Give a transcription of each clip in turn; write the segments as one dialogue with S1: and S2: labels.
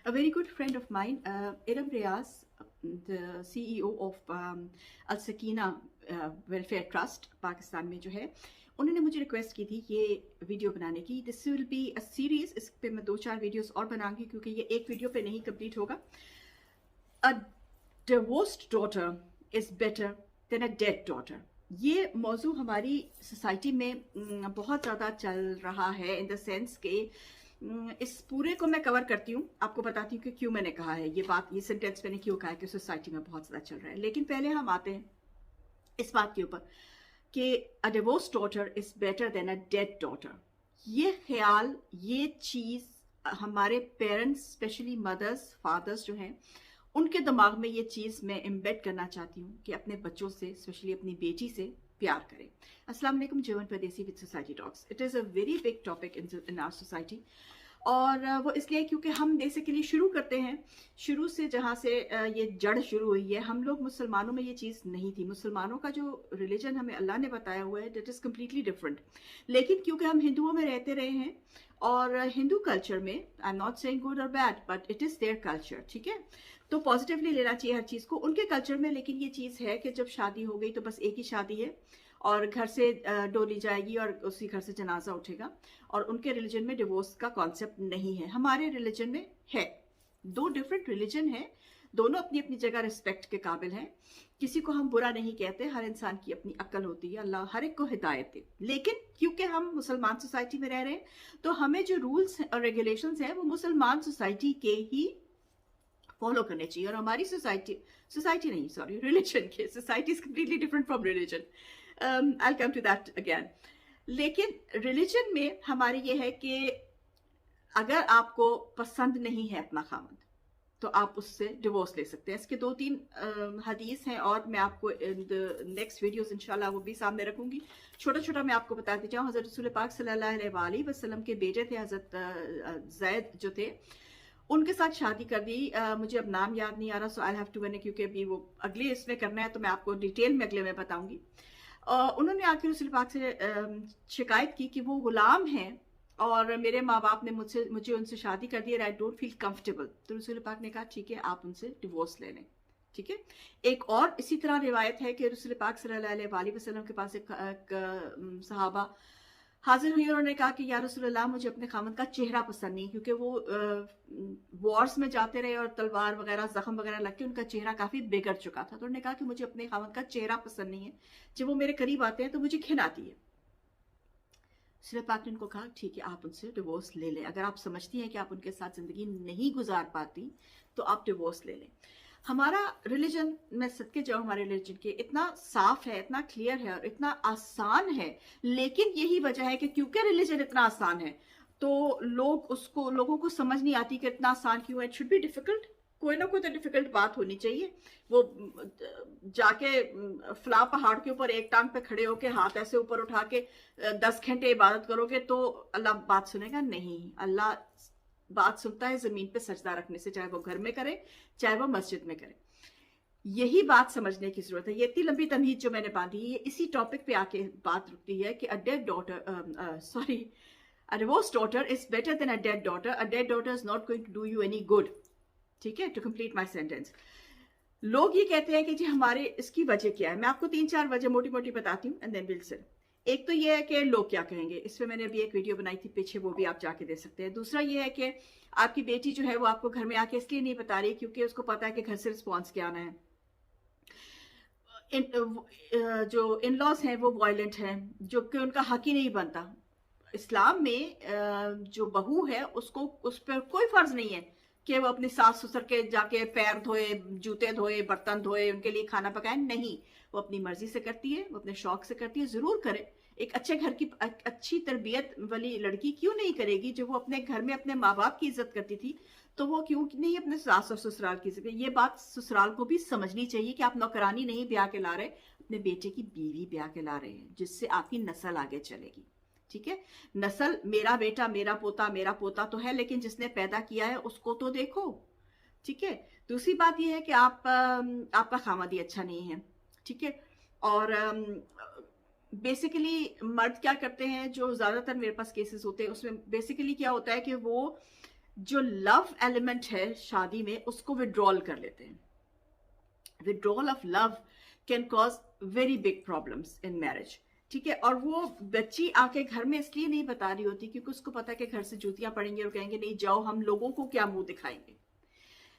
S1: A very good friend of mine, Iram Riaz, the CEO of Al Sakina Welfare Trust Pakistan में जो है, उन्होंने मुझे रिक्वेस्ट की थी ये वीडियो बनाने की. This will be a series. इस पे मैं 2-4 वीडियोस और बनाऊंगी क्योंकि ये एक वीडियो पे नहीं कंप्लीट होगा. अ divorced daughter is better than a dead daughter. ये मौजू हमारी सोसाइटी में बहुत ज़्यादा चल रहा है, इन द सेंस के इस पूरे को मैं कवर करती हूँ, आपको बताती हूँ कि क्यों मैंने कहा है ये बात, ये सेंटेंस मैंने क्यों कहा है कि सोसाइटी में बहुत ज़्यादा चल रहा है. लेकिन पहले हम आते हैं इस बात के ऊपर कि अ divorce daughter is better than a dead daughter. ये ख्याल, ये चीज़ हमारे पेरेंट्स, स्पेशली मदर्स, फादर्स जो हैं, उनके दिमाग में ये चीज़ मैं एम्बेड करना चाहती हूँ कि अपने बच्चों से, स्पेशली अपनी बेटी से प्यार करें. अस्सलाम वालेकुम, Jeevan Pardesi with society talks. It is a very big topic in our society. और वो इसलिए क्योंकि हम बेसिकली शुरू करते हैं, शुरू से जहाँ से ये जड़ शुरू हुई है, हम लोग मुसलमानों में ये चीज़ नहीं थी. मुसलमानों का जो रिलीजन हमें अल्लाह ने बताया हुआ है, दैट इज़ कम्प्लीटली डिफरेंट. लेकिन क्योंकि हम हिंदुओं में रहते रहे हैं और हिंदू कल्चर में, I am not saying good और bad, but it is their culture, ठीक है, तो पॉजिटिवली लेना चाहिए हर चीज़ को उनके कल्चर में. लेकिन ये चीज़ है कि जब शादी हो गई तो बस एक ही शादी है और घर से डोली जाएगी और उसी घर से जनाजा उठेगा. और उनके रिलीजन में डिवोर्स का कॉन्सेप्ट नहीं है, हमारे रिलीजन में है. दो डिफरेंट रिलीजन है, दोनों अपनी अपनी जगह रिस्पेक्ट के काबिल हैं. किसी को हम बुरा नहीं कहते, हर इंसान की अपनी अक्ल होती है, अल्लाह हर एक को हिदायत दे. लेकिन क्योंकि हम मुसलमान सोसाइटी में रह रहे हैं तो हमें जो रूल्स और रेगुलेशंस हैं वो मुसलमान सोसाइटी के ही फॉलो करने चाहिए. और हमारी सोसाइटी नहीं, सॉरी, रिलीजन के, society is completely different from religion. I come to that again. लेकिन रिलीजन में हमारी ये है कि अगर आपको पसंद नहीं है अपना खामद तो आप उससे डिवोर्स ले सकते हैं. इसके 2-3 हदीस हैं और मैं आपको इन द नेक्स्ट वीडियोस इंशाल्लाह वो भी सामने रखूंगी. छोटा छोटा मैं आपको बताती जाऊँ. हज़रत रसूल पाक सल्लल्लाहु अलैहि वसल्लम के बेटे थे हज़रत ज़ैद जो थे, उनके साथ शादी कर दी. मुझे अब नाम याद नहीं आ रहा, सो आई हैव टू मैंने, क्योंकि अभी वो अगले इसमें करना है तो मैं आपको डिटेल में अगले में बताऊंगी. उन्होंने आखिर रसूल पाक से शिकायत की कि वो गुलाम हैं और मेरे माँ बाप ने मुझे उनसे शादी कर दी, आई डोंट फील कंफर्टेबल. तो रसूल पाक ने कहा ठीक है, आप उनसे डिवोर्स ले लें. ठीक है. एक और इसी तरह रिवायत है कि रसूल पाक सल्लल्लाहु अलैहि वसल्लम के पास एक सहाबा हाजिर हुई और उन्होंने कहा कि या रसूलल्लाह, मुझे अपने खामद का चेहरा पसंद नहीं, क्योंकि वो वॉर्स में जाते रहे और तलवार वगैरह, जख्म वगैरह लग के उनका चेहरा काफ़ी बिगड़ चुका था. तो उन्होंने कहा कि मुझे अपने खामद का चेहरा पसंद नहीं है, जब वो मेरे करीब आते हैं तो मुझे घिन आती है. रसूल पाक ने उनको कहा ठीक है, आप उनसे डिवोर्स ले लें. अगर आप समझती हैं कि आप उनके साथ ज़िंदगी नहीं गुजार पाती तो आप डिवोर्स ले लें. हमारा रिलीजन, मैं सदके जाऊँ हमारे रिलीजन के, इतना साफ है, इतना क्लियर है और इतना आसान है. लेकिन यही वजह है कि क्योंकि रिलीजन इतना आसान है तो लोगों को समझ नहीं आती कि इतना आसान क्यों है. It should be difficult. कोई ना कोई तो डिफिकल्ट बात होनी चाहिए. वो जाके फला पहाड़ के ऊपर एक टांग पे खड़े होके हाथ ऐसे ऊपर उठा के 10 घंटे इबादत करोगे तो अल्लाह बात सुनेगा? नहीं. अल्लाह बात सुनता है जमीन पे सजदा रखने से, चाहे वो घर में करे चाहे वो मस्जिद में करे. यही बात समझने की जरूरत है. ये इतनी लंबी तमहीद जो मैंने बांधी है, इसी टॉपिक पे आके बात रुकती है कि a dead daughter, sorry, a divorce daughter is better than a dead daughter. A dead daughter is not going to do you any good. ठीक है, टू कंप्लीट माई सेंटेंस. लोग ये कहते हैं कि जी हमारे इसकी वजह क्या है. मैं आपको 3-4 वजह मोटी मोटी बताती हूँ एंड देन विल से. एक तो ये है कि लोग क्या कहेंगे, इस पे मैंने अभी एक वीडियो बनाई थी पीछे, वो भी आप जाके देख सकते हैं. दूसरा ये है कि आपकी बेटी जो है वो आपको घर में आके इसलिए नहीं बता रही क्योंकि उसको पता है कि घर से रिस्पॉन्स क्या आना है. जो इन लॉज हैं वो वायलेंट हैं, जो कि उनका हक ही नहीं बनता. इस्लाम में जो बहू है उसको, उस पर कोई फर्ज नहीं है कि वो अपनी सास ससुर के जाके पैर धोए, जूते धोए, बर्तन धोए, उनके लिए खाना पकाए. नहीं, वो अपनी मर्जी से करती है, वो अपने शौक से करती है. जरूर करे. एक अच्छे घर की अच्छी तरबियत वाली लड़की क्यों नहीं करेगी? जो वो अपने घर में अपने माँ बाप की इज्जत करती थी तो वो क्यों नहीं अपने सास और ससुराल की इज्जत. ये बात ससुराल को भी समझनी चाहिए कि आप नौकरानी नहीं ब्याह के ला रहे, अपने बेटे की बीवी ब्याह के ला रहे हैं, जिससे आपकी नस्ल आगे चलेगी. ठीक है. नस्ल, मेरा बेटा, मेरा पोता तो है, लेकिन जिसने पैदा किया है उसको तो देखो. ठीक है. दूसरी बात यह है कि आपका खामद ही अच्छा नहीं है. ठीक है. और बेसिकली मर्द क्या करते हैं, जो ज्यादातर मेरे पास केसेस होते हैं उसमें बेसिकली क्या होता है कि वो जो लव एलिमेंट है शादी में उसको विड्रॉल कर लेते हैं। Withdrawal of love can cause very big problems in marriage, ठीक है। और वो बच्ची आके घर में इसलिए नहीं बता रही होती क्योंकि उसको पता है कि घर से जूतियां पड़ेंगी और कहेंगे नहीं जाओ, हम लोगों को क्या मुंह दिखाएंगे।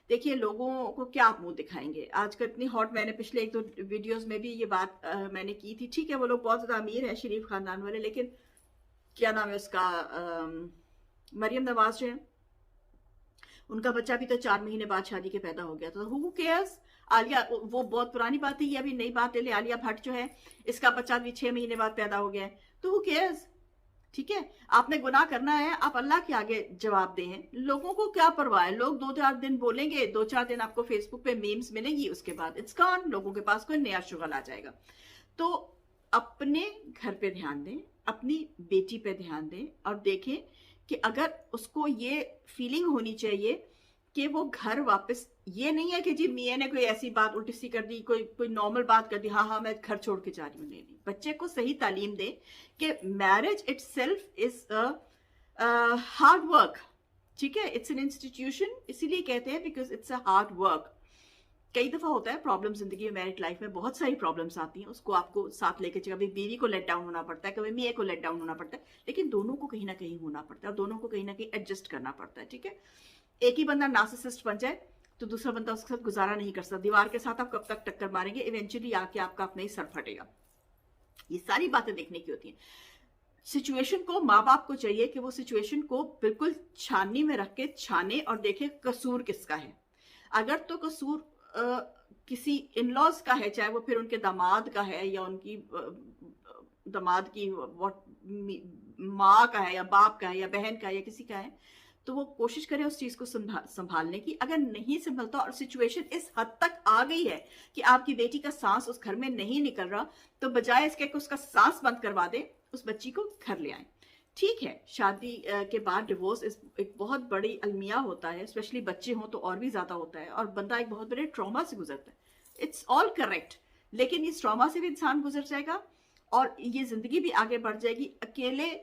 S1: देखिए, लोगों को क्या आप मुंह दिखाएंगे, आजकल इतनी हॉट, मैंने पिछले एक दो वीडियोस में भी ये बात मैंने की थी, ठीक है। वो लोग बहुत ज्यादा अमीर है, शरीफ खानदान वाले, लेकिन क्या नाम है उसका, मरियम नवाज जो है, उनका बच्चा भी तो 4 महीने बाद शादी के पैदा हो गया, तो हु केयर्स। आलिया, वो बहुत पुरानी बात है, ये अभी नई बात है। आलिया भट्ट जो है, इसका बच्चा भी 6 महीने बाद पैदा हो गया है, तो हु केयर्स, ठीक है। आपने गुनाह करना है, आप अल्लाह के आगे जवाब दें, लोगों को क्या परवाह है। लोग 2-4 दिन बोलेंगे, 2-4 दिन आपको फेसबुक पे मीम्स मिलेंगी, उसके बाद इट्स गॉन, लोगों के पास कोई नया शुगल आ जाएगा। तो अपने घर पे ध्यान दें, अपनी बेटी पे ध्यान दें, और देखें कि अगर उसको ये फीलिंग होनी चाहिए कि वो घर वापस, ये नहीं है कि जी मियाँ ने कोई ऐसी बात उल्टी सी कर दी, कोई नॉर्मल बात कर दी, हाँ हाँ मैं घर छोड़ के जा रही हूँ, नहीं नहीं। बच्चे को सही तालीम दे कि marriage itself is a hard work, ठीक है। इट्स एन इंस्टीट्यूशन, इसीलिए कहते हैं because it's a hard work. कई दफा होता है प्रॉब्लम जिंदगी में, मैरिड लाइफ में बहुत सारी प्रॉब्लम्स आती हैं, उसको आपको साथ लेके चलिए। कभी बीवी को लेट डाउन होना पड़ता है, कभी मियाँ को लेट डाउन होना पड़ता है, लेकिन दोनों को कहीं ना कहीं होना पड़ता है, और दोनों को कहीं ना कहीं एडजस्ट करना पड़ता है, ठीक है। एक ही बंदा नार्सिसिस्ट बन जाए तो दूसरा बंदा उसके साथ गुजारा नहीं कर सकता। दीवार के साथ आप कब तक टक्कर मारेंगे, इवेंचुअली आके आपका अपना ही सर फटेगा। ये सारी बातें देखने की होती हैं। सिचुएशन को, माँ बाप को चाहिए कि वो सिचुएशन को बिल्कुल छाननी में रख के छाने और देखे कसूर किसका है। अगर तो कसूर किसी इन लॉज का है, चाहे वो फिर उनके दामाद का है या उनकी दामाद की माँ का है या बाप का है या बहन का है या किसी का है, तो वो कोशिश करे उस चीज को संभालने की। अगर नहीं संभलता और सिचुएशन इस हद तक आ गई है कि आपकी बेटी का सांस उस घर में नहीं निकल रहा, तो बजाय इसके कि उसका सांस बंद करवा दे, उस बच्ची को घर ले आए। ठीक है, शादी के बाद डिवोर्स एक बहुत बड़ी अलमिया होता है, स्पेशली बच्चे हों तो और भी ज्यादा होता है, और बंदा एक बहुत बड़े ट्रॉमा से गुजरता है। इट्स ऑल करेक्ट, लेकिन इस ट्रॉमा से भी इंसान गुजर जाएगा और ये जिंदगी भी आगे बढ़ जाएगी। अकेले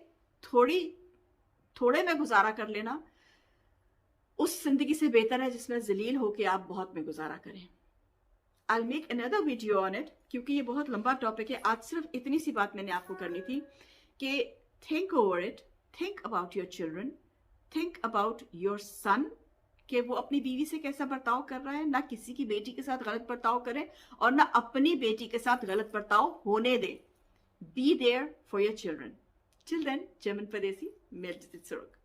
S1: थोड़े में गुजारा कर लेना उस जिंदगी से बेहतर है जिसमें जलील होके आप बहुत में गुजारा करें। I'll make another video on it, क्योंकि ये बहुत लंबा टॉपिक है। आज सिर्फ इतनी सी बात मैंने आपको करनी थी कि think over it, think about your children, think about your son, कि वो अपनी बीवी से कैसा बर्ताव कर रहा है। ना किसी की बेटी के साथ गलत बर्ताव करे और ना अपनी बेटी के साथ गलत बर्ताव होने दे। Be there for your children. Till then, German Padesi, Melchizedek.